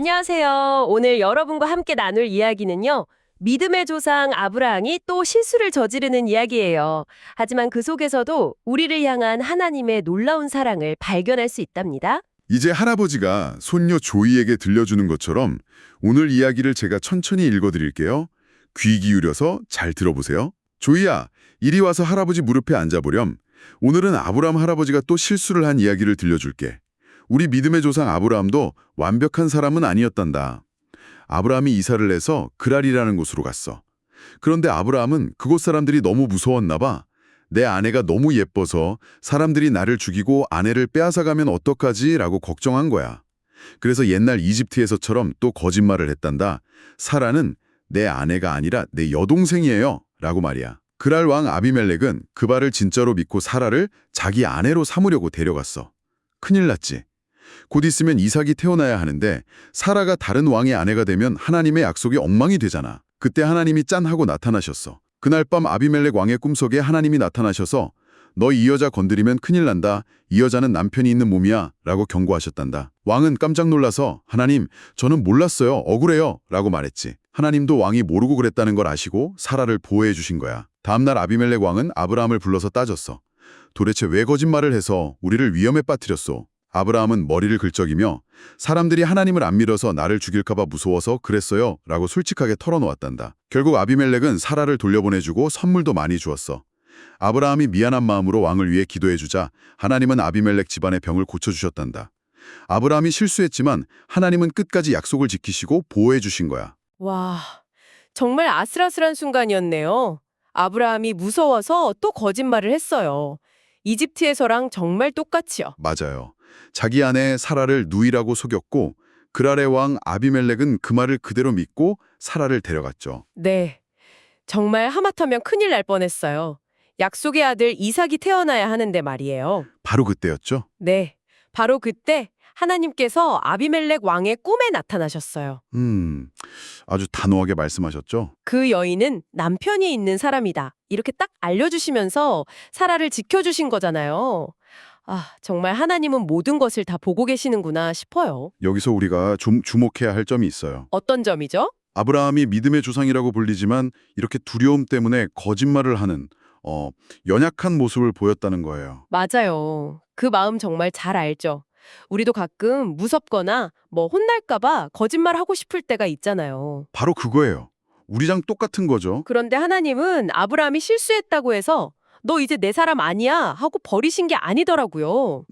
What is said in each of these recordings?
안녕하세요. 오늘 여러분과 함께 나눌 이야기는요. 믿음의 조상 아브라함이 또 실수를 저지르는 이야기예요. 하지만 그 속에서도 우리를 향한 하나님의 놀라운 사랑을 발견할 수 있답니다. 이제 할아버지가 손녀 조이에게 들려주는 것처럼 오늘 이야기를 제가 천천히 읽어드릴게요. 귀 기울여서 잘 들어보세요. 조이야, 이리 와서 할아버지 무릎에 앉아보렴. 오늘은 아브라함 할아버지가 또 실수를 한 이야기를 들려줄게. 우리 믿음의 조상 아브라함도 완벽한 사람은 아니었단다. 아브라함이 이사를 해서 그랄이라는 곳으로 갔어. 그런데 아브라함은 그곳 사람들이 너무 무서웠나 봐. 내 아내가 너무 예뻐서 사람들이 나를 죽이고 아내를 빼앗아가면 어떡하지? 라고 걱정한 거야. 그래서 옛날 이집트에서처럼 또 거짓말을 했단다. 사라는 내 아내가 아니라 내 여동생이에요. 라고 말이야. 그랄 왕 아비멜렉은 그 말을 진짜로 믿고 사라를 자기 아내로 삼으려고 데려갔어. 큰일 났지. 곧 있으면 이삭이 태어나야 하는데 사라가 다른 왕의 아내가 되면 하나님의 약속이 엉망이 되잖아. 그때 하나님이 짠 하고 나타나셨어. 그날 밤 아비멜렉 왕의 꿈속에 하나님이 나타나셔서 너 이 여자 건드리면 큰일 난다. 이 여자는 남편이 있는 몸이야. 라고 경고하셨단다. 왕은 깜짝 놀라서 하나님, 저는 몰랐어요. 억울해요. 라고 말했지. 하나님도 왕이 모르고 그랬다는 걸 아시고 사라를 보호해 주신 거야. 다음날 아비멜렉 왕은 아브라함을 불러서 따졌어. 도대체 왜 거짓말을 해서 우리를 위험에 빠뜨렸소? 아브라함은 머리를 긁적이며 사람들이 하나님을 안 믿어서 나를 죽일까 봐 무서워서 그랬어요. 라고 솔직하게 털어놓았단다. 결국 아비멜렉은 사라를 돌려보내주고 선물도 많이 주었어. 아브라함이 미안한 마음으로 왕을 위해 기도해주자 하나님은 아비멜렉 집안의 병을 고쳐주셨단다. 아브라함이 실수했지만 하나님은 끝까지 약속을 지키시고 보호해 주신 거야. 와, 정말 아슬아슬한 순간이었네요. 아브라함이 무서워서 또 거짓말을 했어요. 이집트에서랑 정말 똑같이요. 맞아요. 자기 아내 사라를 누이라고 속였고 그랄의 왕 아비멜렉은 그 말을 그대로 믿고 사라를 데려갔죠. 네, 정말 하마터면 큰일 날 뻔했어요. 약속의 아들 이삭이 태어나야 하는데 말이에요. 바로 그때였죠. 네, 바로 그때 하나님께서 아비멜렉 왕의 꿈에 나타나셨어요. 아주 단호하게 말씀하셨죠. 그 여인은 남편이 있는 사람이다. 이렇게 딱 알려주시면서 사라를 지켜주신 거잖아요. 아, 정말 하나님은 모든 것을 다 보고 계시는구나 싶어요. 여기서 우리가 좀 주목해야 할 점이 있어요. 어떤 점이죠? 아브라함이 믿음의 조상이라고 불리지만 이렇게 두려움 때문에 거짓말을 하는 연약한 모습을 보였다는 거예요. 맞아요. 그 마음 정말 잘 알죠. 우리도 가끔 무섭거나 혼날까봐 거짓말하고 싶을 때가 있잖아요. 바로 그거예요. 우리랑 똑같은 거죠. 그런데 하나님은 아브라함이 실수했다고 해서 너 이제 내 사람 아니야 하고 버리신 게 아니더라고요.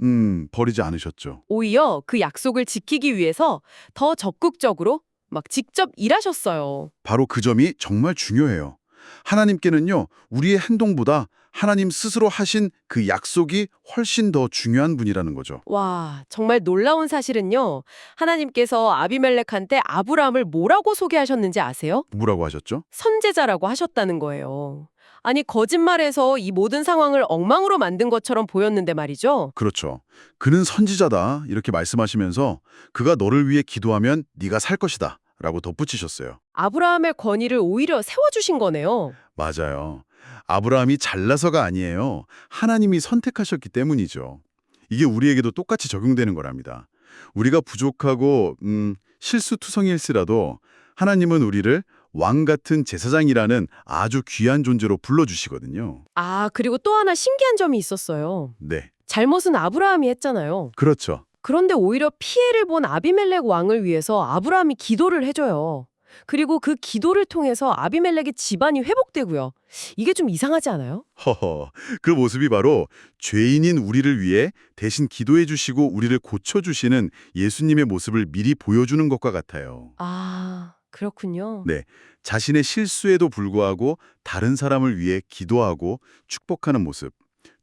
버리지 않으셨죠. 오히려 그 약속을 지키기 위해서 더 적극적으로 직접 일하셨어요. 바로 그 점이 정말 중요해요. 하나님께는요, 우리의 행동보다 하나님 스스로 하신 그 약속이 훨씬 더 중요한 분이라는 거죠. 와, 정말 놀라운 사실은요. 하나님께서 아비멜렉한테 아브라함을 뭐라고 소개하셨는지 아세요? 뭐라고 하셨죠? 선제자라고 하셨다는 거예요. 아니, 거짓말해서 이 모든 상황을 엉망으로 만든 것처럼 보였는데 말이죠. 그렇죠. 그는 선지자다 이렇게 말씀하시면서 그가 너를 위해 기도하면 네가 살 것이다 라고 덧붙이셨어요. 아브라함의 권위를 오히려 세워주신 거네요. 맞아요. 아브라함이 잘나서가 아니에요. 하나님이 선택하셨기 때문이죠. 이게 우리에게도 똑같이 적용되는 거랍니다. 우리가 부족하고 실수투성일지라도 하나님은 우리를 왕 같은 제사장이라는 아주 귀한 존재로 불러주시거든요. 아, 그리고 또 하나 신기한 점이 있었어요. 네, 잘못은 아브라함이 했잖아요. 그렇죠. 그런데 오히려 피해를 본 아비멜렉 왕을 위해서 아브라함이 기도를 해줘요. 그리고 그 기도를 통해서 아비멜렉의 집안이 회복되고요. 이게 좀 이상하지 않아요? 허허, 그 모습이 바로 죄인인 우리를 위해 대신 기도해 주시고 우리를 고쳐주시는 예수님의 모습을 미리 보여주는 것과 같아요. 아, 그렇군요. 네, 자신의 실수에도 불구하고 다른 사람을 위해 기도하고 축복하는 모습.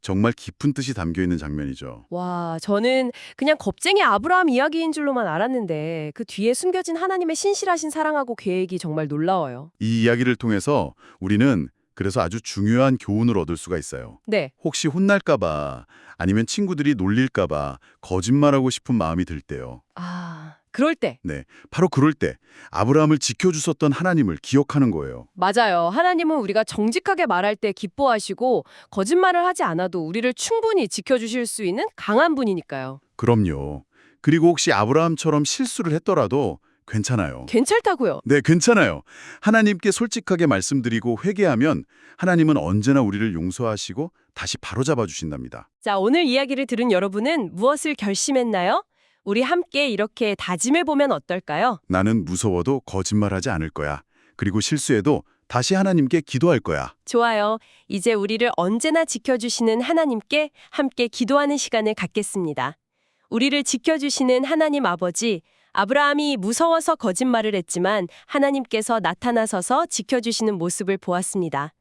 정말 깊은 뜻이 담겨 있는 장면이죠. 와, 저는 그냥 겁쟁이 아브라함 이야기인 줄로만 알았는데 그 뒤에 숨겨진 하나님의 신실하신 사랑하고 계획이 정말 놀라워요. 이 이야기를 통해서 우리는 그래서 아주 중요한 교훈을 얻을 수가 있어요. 네. 혹시 혼날까 봐 아니면 친구들이 놀릴까 봐 거짓말하고 싶은 마음이 들 때요. 아, 그럴 때. 네, 바로 그럴 때 아브라함을 지켜주셨던 하나님을 기억하는 거예요. 맞아요. 하나님은 우리가 정직하게 말할 때 기뻐하시고 거짓말을 하지 않아도 우리를 충분히 지켜주실 수 있는 강한 분이니까요. 그럼요. 그리고 혹시 아브라함처럼 실수를 했더라도 괜찮아요. 괜찮다고요. 네, 괜찮아요. 하나님께 솔직하게 말씀드리고 회개하면 하나님은 언제나 우리를 용서하시고 다시 바로잡아 주신답니다. 자, 오늘 이야기를 들은 여러분은 무엇을 결심했나요? 우리 함께 이렇게 다짐해보면 어떨까요? 나는 무서워도 거짓말하지 않을 거야. 그리고 실수해도 다시 하나님께 기도할 거야. 좋아요. 이제 우리를 언제나 지켜주시는 하나님께 함께 기도하는 시간을 갖겠습니다. 우리를 지켜주시는 하나님 아버지, 아브라함이 무서워서 거짓말을 했지만 하나님께서 나타나셔서 지켜주시는 모습을 보았습니다.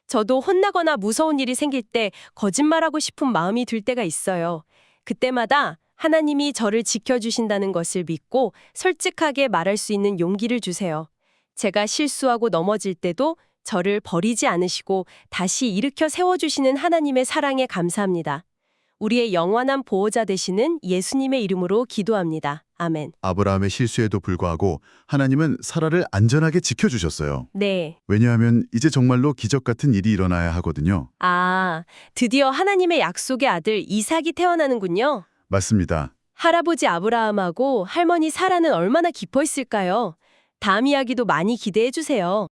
저도 혼나거나 무서운 일이 생길 때 거짓말하고 싶은 마음이 들 때가 있어요. 그때마다 하나님이 저를 지켜주신다는 것을 믿고 솔직하게 말할 수 있는 용기를 주세요. 제가 실수하고 넘어질 때도 저를 버리지 않으시고 다시 일으켜 세워주시는 하나님의 사랑에 감사합니다. 우리의 영원한 보호자 되시는 예수님의 이름으로 기도합니다. 아멘. 아브라함의 실수에도 불구하고 하나님은 사라를 안전하게 지켜주셨어요. 네. 왜냐하면 이제 정말로 기적 같은 일이 일어나야 하거든요. 아, 드디어 하나님의 약속의 아들 이삭이 태어나는군요. 맞습니다. 할아버지 아브라함하고 할머니 사라는 얼마나 기뻐했을까요? 다음 이야기도 많이 기대해 주세요.